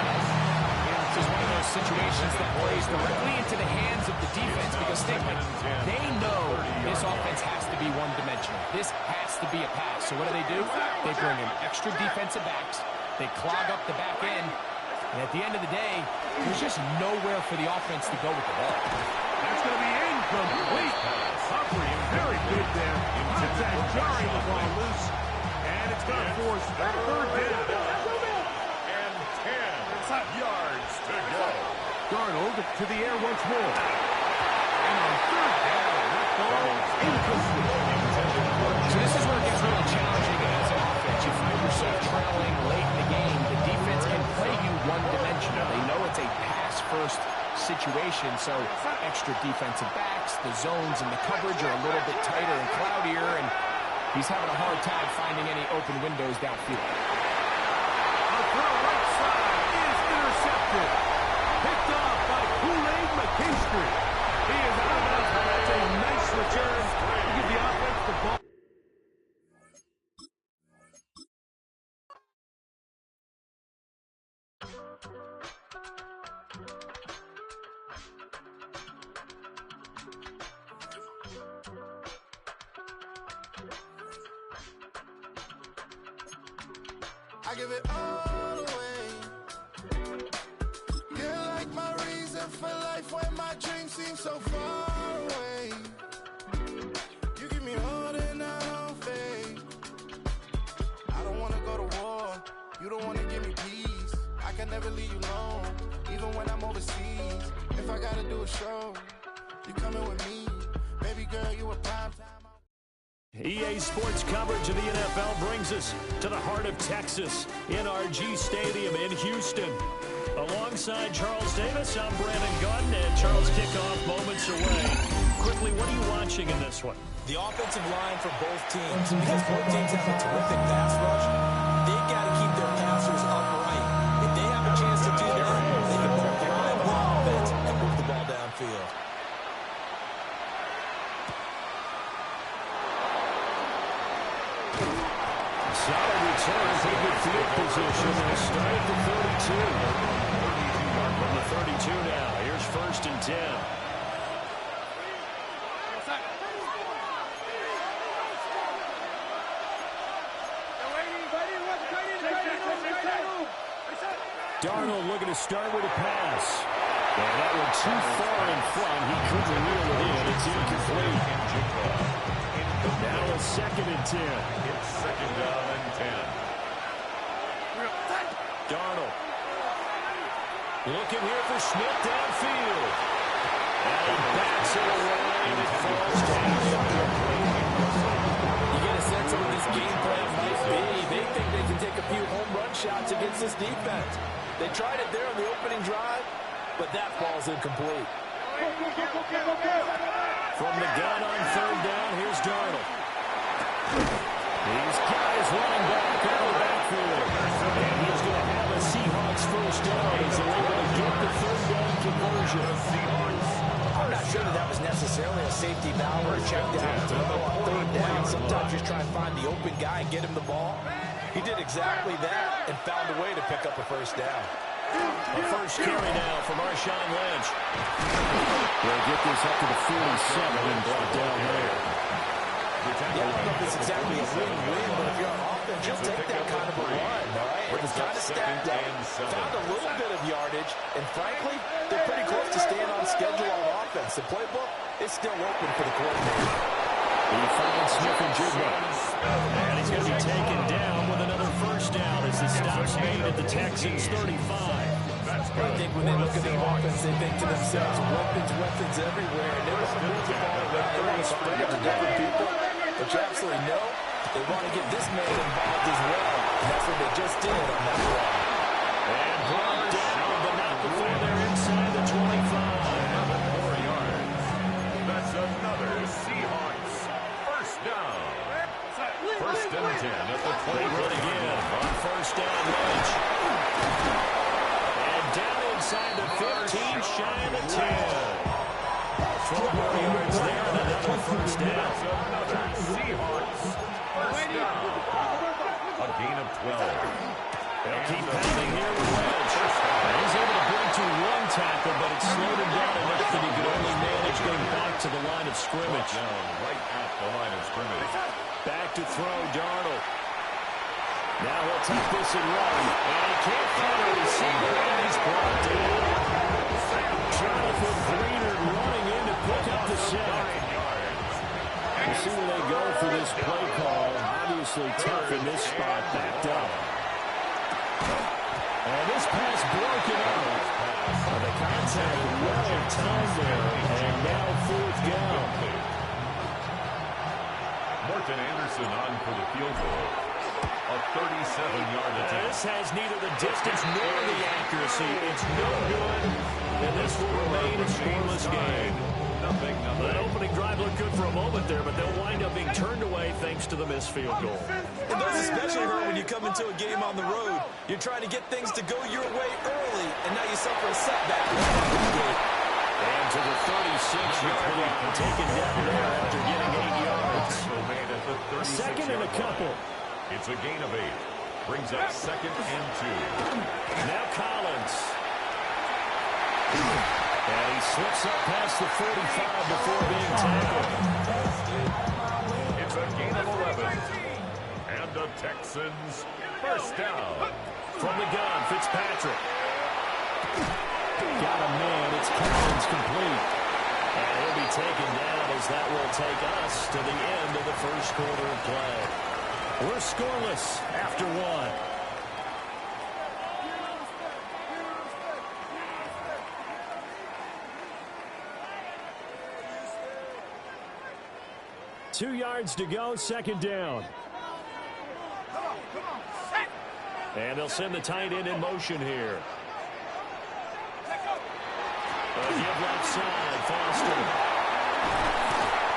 Speaker 6: This is one of those situations that plays directly into the hands of the defense because they know this offense has to be one-dimensional. This has to be a pass. So what do? They bring in extra defensive backs. They clog up the back end. And at the end of the day, there's just nowhere for the offense to go with the ball.
Speaker 5: That's going to be incomplete. Humphrey, very good there. Contact jarring the ball loose. And it's going to force third down.
Speaker 2: And 10 yards to go.
Speaker 5: Darnold to the air once more. And on third down, that ball incomplete.
Speaker 6: So this is where it gets really challenging as an offense. You find yourself trailing late in the game. The defense can play you one-dimensional. They know it's a pass-first situation, so extra defensive backs, the zones and the coverage are a little bit tighter and cloudier, and he's having a hard time finding any open windows downfield.
Speaker 5: The throw right side is intercepted. Picked off by Kool-Aid McKinstry. He is out of bounds, but that's a nice return to give the offense the ball.
Speaker 8: I give it all away. You're like my reason for life when my dreams seem so far away. You give me more than I don't fade. I don't wanna go to war. You don't wanna give me peace. I can never leave you alone, even when I'm overseas. If I gotta do a show, you coming with me. Baby girl, you a prime time.
Speaker 9: EA Sports coverage of the NFL brings us to the heart of Texas, NRG Stadium in Houston. Alongside Charles Davis, I'm Brandon Gunn, and Charles kickoff moments away. Quickly, what are you watching in this one?
Speaker 10: The offensive line for both teams, because both teams have a terrific pass rush. They've got to keep their passers upright. If they have a chance to do that, they can both drive the offense and move the ball downfield.
Speaker 9: Solid return, pretty good field position. They'll start at the 32. From the 32 now. Here's 1st and 10. Darnold looking to start with a pass. And that one too far in front. He couldn't reel it in. It's incomplete. Now a 2nd and 10.
Speaker 2: It's 2nd down and 10.
Speaker 9: Darnold. Looking here for Smith downfield. And he backs it away, and it falls down.
Speaker 10: You get a sense of what this game plan might be. They think they can take a few home run shots against this defense. They tried it there on the opening drive, but that falls incomplete.
Speaker 9: From the gun on 3rd down, here's Darnold. These guys running back out of the backfield. And he's going to have a Seahawks 1st down as they're able to get the 3rd down conversion.
Speaker 10: I'm not sure that was necessarily a safety valve or a check down throw on 3rd down. Sometimes just try and find the open guy and get him the ball. He did exactly that and found a way to pick up a 1st down.
Speaker 9: A 1st carry now from Marshawn Lynch. They'll get this up to the 47 and brought down there.
Speaker 10: Yeah, I don't know if it's exactly a win-win, but if you're on offense, you'll take that kind of a run, all right? It was kind of stacked up, found a little bit of yardage, and frankly, they're pretty close to staying on schedule on offense. The playbook is still open for the coordinator.
Speaker 9: He finds Smith and Jigba. And he's going to be taken down with another 1st down as the stop's made at the Texans 35.
Speaker 10: I think when they look at their offense, they think to themselves, weapons everywhere, and they want to move the ball around. They want to spread it to different people. But you absolutely know they want to get this man involved as well. And that's what they just did on that run.
Speaker 9: And brought down, but not before they're inside the 25.
Speaker 2: 4 yards. That's another Seahawks 1st down. 1st and 10 at the 20.
Speaker 9: They run again on 1st down, Lynch. And down inside the 15, shy of the 10. 12 more yards there, and another 1st down.
Speaker 2: Another Seahawks 1st down. A gain of 12.
Speaker 9: They'll keep pounding here with Lynch. He's able to bring to 1 tackle, but it slowed him down enough that he could only manage getting back to the line of scrimmage.
Speaker 2: Down right at the line of scrimmage.
Speaker 9: Back to throw, Darnold. Now he'll take this and run. And he can't find a receiver, and he's brought down. Jonathan Greener running in to pick up the sack. We'll see where they go for this play call. Obviously tough in this spot, backed up. And this pass broken up. The contact well timed there. And now 4th down.
Speaker 2: Morton Anderson on for the field goal. A 37-yard attempt.
Speaker 9: This has neither the distance nor the accuracy. It's no good, and this will remain a scoreless game. That opening drive looked good for a moment there, but they'll wind up being turned away thanks to the missed field goal.
Speaker 10: It does especially hurt when you come into a game on the road. You're trying to get things to go your way early, and now you suffer a setback.
Speaker 9: And to the 36-yard line, taken down there after getting 8 yards. Second and a couple.
Speaker 2: It's a gain of 8. Brings up 2nd and 2.
Speaker 9: Now Collins. And he slips up past the 45 before being tackled.
Speaker 2: It's a gain of 11. And the Texans first down.
Speaker 9: From the gun, Fitzpatrick. Got a man. It's Collins complete. And he'll be taken down as that will take us to the end of the first quarter of play. We're scoreless after 1. Two yards to go, second down. And they'll send the tight end in motion here. A give left side, Foster.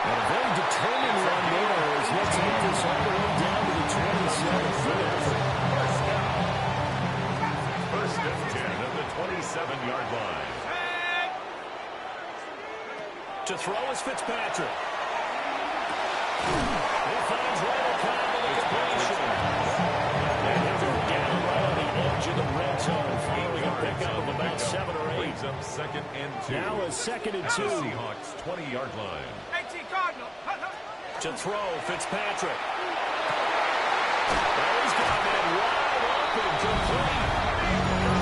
Speaker 9: And a very determined run there as he'll take this all the way down to the 27th effort.
Speaker 2: First and 10 at the 27-yard line.
Speaker 9: To throw is Fitzpatrick. He finds Randall Cobb with a completion. And he'll go down right on the edge of the red zone, following a pickup of about 7 or 8.
Speaker 2: Brings up 2nd and 2.
Speaker 9: Now a 2nd and 2.
Speaker 2: Seahawks 20-yard line.
Speaker 4: 18 Cardinal.
Speaker 9: To throw, Fitzpatrick. And he's got a man wide open, complete.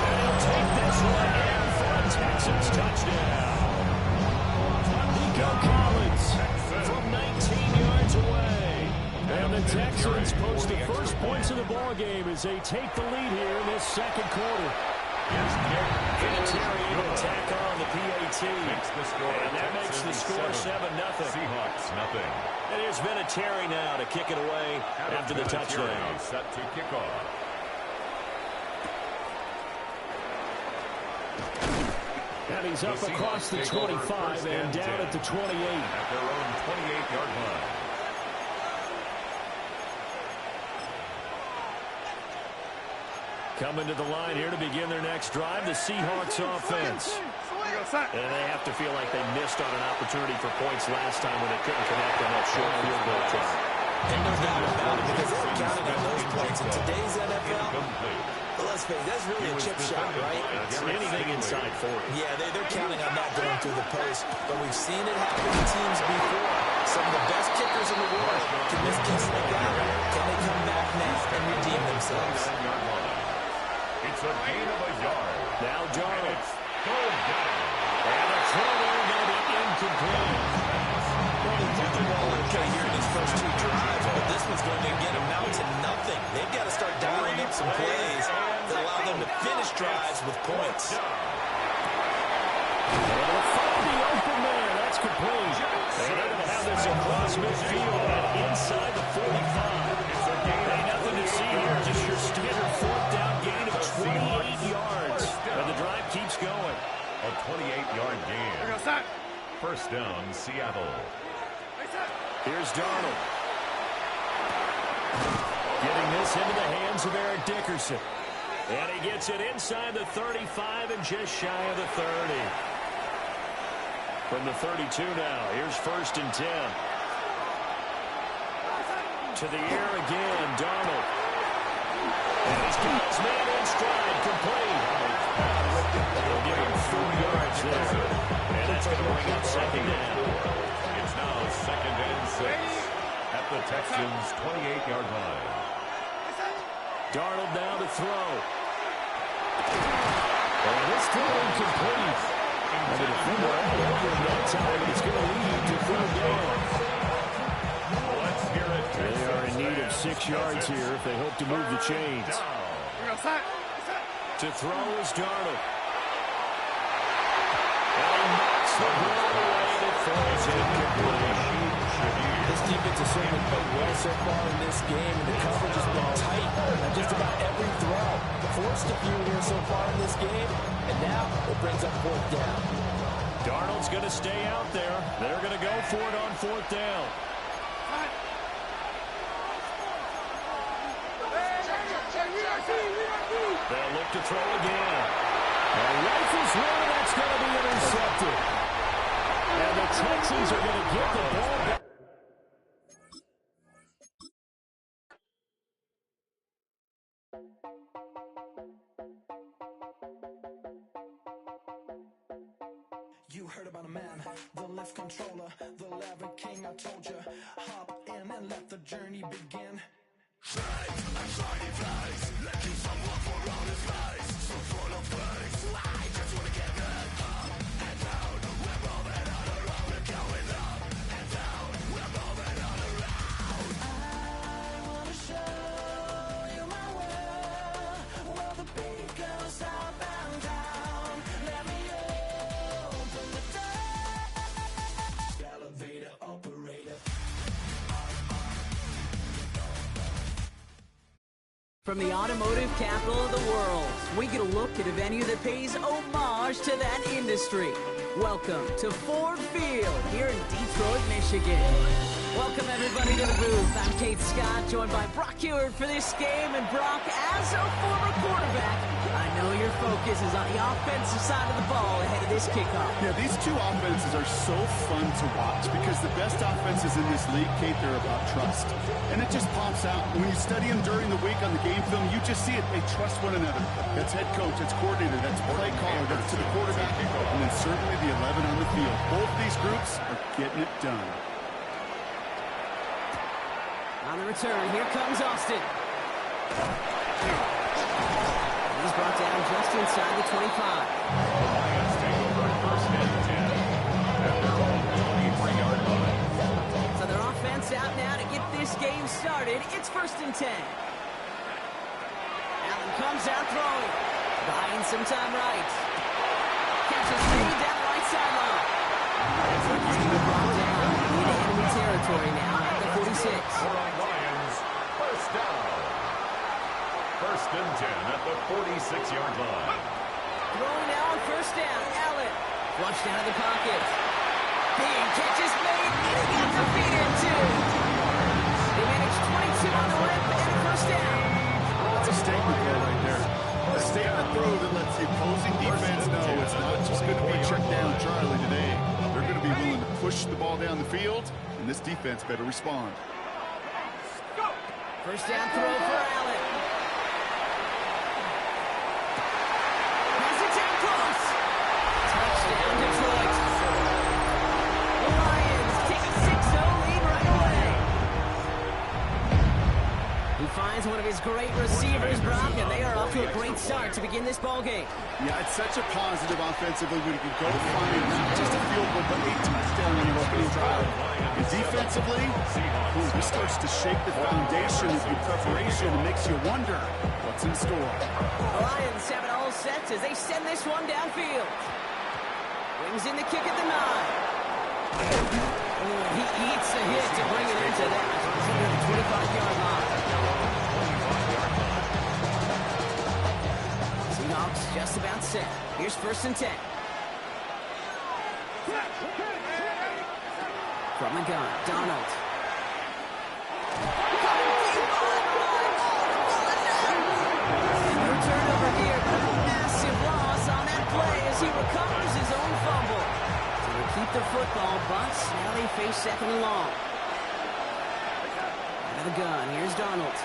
Speaker 9: And he'll take this one in for a Texans touchdown. Nico Collins from 19 yards away. And the Texans post the first points of the ball game as they take the lead here in this second quarter. Vinatieri able to tack on the PAT. And that makes the score 7-0.
Speaker 2: Seahawks nothing.
Speaker 9: And here's Vinatieri now to kick it away after the touchdown.
Speaker 2: Set to kick off.
Speaker 9: And he's up across the 25 and down at the 28.
Speaker 2: At their own 28-yard line.
Speaker 9: Coming to the line here to begin their next drive, the Seahawks offense. And they have to feel like they missed on an opportunity for points last time when they couldn't connect on that short field goal try.
Speaker 10: And no doubt about it, because they were counting on those points. In today's NFL, let's face it, that's really a chip shot, right?
Speaker 9: It's anything inside 40.
Speaker 10: Yeah, they're counting on that going through the post. But we've seen it happen to teams before. Some of the best kickers in the world can miss kicks like that. Can they come back now and redeem themselves?
Speaker 2: It's a gain of a yard.
Speaker 9: Now Darnold.
Speaker 2: And
Speaker 9: a throw there going to be incomplete.
Speaker 10: Well, they did the ball okay here in these first 2 drives, but this one's going to get amount to nothing. They've got to start dialing up some plays that allow them to finish drives with points.
Speaker 9: They'll find the open man. That's complete. And they're going to have this across midfield and inside the 45. Hey, nothing to see here. Just your standard fourth down gain of 28 yards. And the drive keeps going.
Speaker 2: a 28-yard gain. First down, Seattle.
Speaker 9: Here's Darnold. Getting this into the hands of Eric Dickerson. And he gets it inside the 35 and just shy of the 30. From the 32 now, here's 1st and 10. To the air again, Darnold. And he's got his man in stride, complete. They'll give him 4 yards there. And that's going to bring up 2nd down.
Speaker 2: It's now 2nd and 6 at the Texans' 28-yard line.
Speaker 9: Darnold now to throw. And this throw incomplete. And the defender all over him that time, and it's going to lead to 3rd down.
Speaker 2: Let's hear it.
Speaker 9: They are in need of 6 yards here if they hope to move the chains. To throw is Darnold. And he knocks the ball away that falls incomplete.
Speaker 2: combination of years.
Speaker 10: This defense has certainly played well so far in this game, and the coverage has been tight on just about every throw. Forced a few here so far in this game, and now it brings up fourth down.
Speaker 9: Darnold's going to stay out there. They're going to go for it on fourth down. They'll look to throw again. And rifles one, that's going to be intercepted. And the Texans are going to get the ball back.
Speaker 11: You heard about a man, the lift controller, the lever king. I told you, hop in and let the journey begin.
Speaker 1: From the automotive capital of the world, we get a look at a venue that pays homage to that industry. Welcome to Ford Field here in Detroit, Michigan. Welcome everybody to the booth. I'm Kate Scott, joined by Brock Ewert for this game. And Brock, as a former quarterback, I know your focus is on the offensive side of the ball ahead of this kickoff.
Speaker 3: Yeah, these two offenses are so fun to watch because the best offenses in this league, Kate, they're about trust. And it just pops out. When you study them during the week on the game film, you just see it. They trust one another. That's head coach, that's coordinator, that's play caller, that's to the quarterback, and then certainly the 11 on the field. Both these groups are getting it done.
Speaker 1: On the return, here comes Austin. He's brought down just inside the 25.
Speaker 2: The Lions take over first and 10 at their own 23-yard line.
Speaker 1: So their offense out now to get this game started. It's first and 10. Allen comes out throwing. Buying some time right. Catches three down the right sideline. He's going to brought down in enemy territory now at the 46.
Speaker 2: Lions, first down. First and 10 at the 46-yard line.
Speaker 1: Throwing now on first down. Allen. Flushed out of the pocket. Big catch is made. And he got the feet in too. They managed 22 on the rip and a first down.
Speaker 3: That's a statement throw right there. A statement throw that lets the opposing defense know it's not just going to be check down Charlie today. They're going to be willing to push the ball down the field, and this defense better respond.
Speaker 1: First down throw for Allen. Has it down close. Touchdown Detroit. The Lions take a 6-0 lead right away. He finds one of his great receivers, Brock, and they are off to a great start to begin this ball game.
Speaker 3: Yeah, it's such a positive offensively when you can go find not just a field goal, but a touchdown on your opening drive. And defensively, this starts to shake the foundation of your preparation and makes you wonder what's in store.
Speaker 1: The Lions have it all set as they send this one downfield. Brings in the kick at the 9. He eats a hit to bring it into that. It's under the 25-yard line. Seahawks just about set. Here's first and 10. From the gun, Donald. No turnover here, but a massive loss on that play as he recovers his own fumble. So they keep the football, but now they face second and long. Out of the gun, here's Donald.